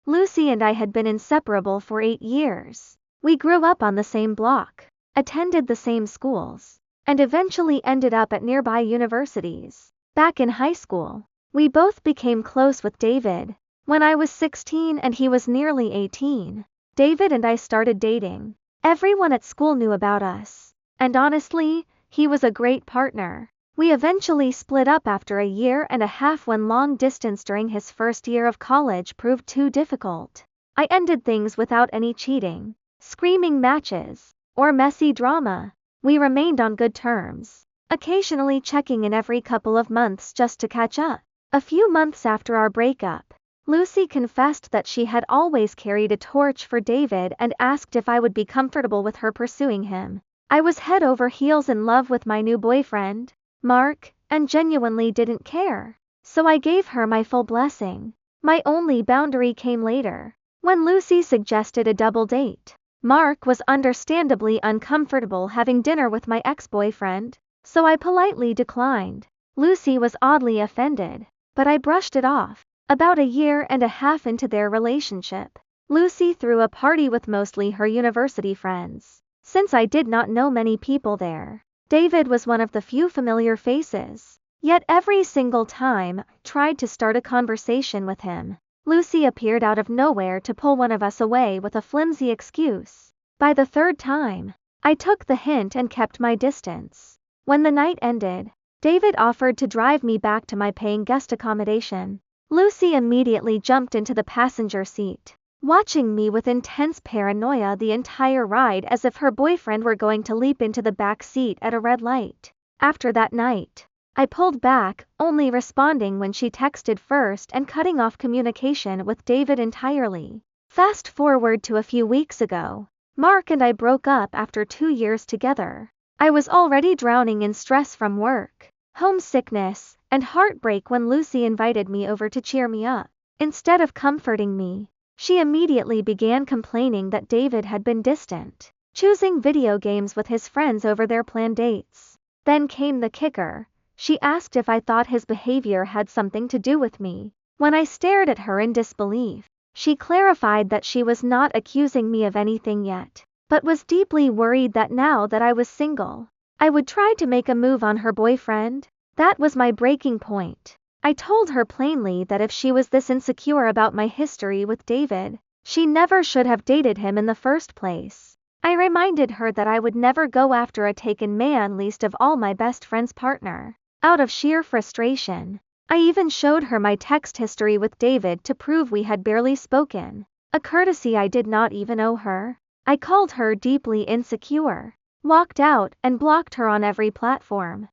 Lucy and I had been inseparable for 8 years. We grew up on the same block, attended the same schools, and eventually ended up at nearby universities. Back in high school, we both became close with David. When I was 16 and he was nearly 18, David and I started dating. Everyone at school knew about us, and honestly, he was a great partner. We eventually split up after a year and a half when long distance during his first year of college proved too difficult. I ended things without any cheating, screaming matches, or messy drama. We remained on good terms, occasionally checking in every couple of months just to catch up. A few months after our breakup, Lucy confessed that she had always carried a torch for David and asked if I would be comfortable with her pursuing him. I was head over heels in love with my new boyfriend, Mark, and genuinely didn't care. So I gave her my full blessing. My only boundary came later, when Lucy suggested a double date. Mark was understandably uncomfortable having dinner with my ex-boyfriend, so I politely declined. Lucy was oddly offended, but I brushed it off. About a year and a half into their relationship, Lucy threw a party with mostly her university friends. Since I did not know many people there, David was one of the few familiar faces. Yet every single time I tried to start a conversation with him, Lucy appeared out of nowhere to pull one of us away with a flimsy excuse. By the third time, I took the hint and kept my distance. When the night ended, David offered to drive me back to my paying guest accommodation. Lucy immediately jumped into the passenger seat, watching me with intense paranoia the entire ride as if her boyfriend were going to leap into the back seat at a red light. After that night, I pulled back, only responding when she texted first and cutting off communication with David entirely. Fast forward to a few weeks ago, Mark and I broke up after 2 years together. I was already drowning in stress from work, homesickness, and heartbreak when Lucy invited me over to cheer me up. Instead of comforting me, she immediately began complaining that David had been distant, choosing video games with his friends over their planned dates. Then came the kicker. She asked if I thought his behavior had something to do with me. When I stared at her in disbelief, she clarified that she was not accusing me of anything yet, but was deeply worried that now that I was single, I would try to make a move on her boyfriend. That was my breaking point. I told her plainly that if she was this insecure about my history with David, she never should have dated him in the first place. I reminded her that I would never go after a taken man, least of all my best friend's partner. Out of sheer frustration, I even showed her my text history with David to prove we had barely spoken, a courtesy I did not even owe her. I called her deeply insecure, walked out, and blocked her on every platform.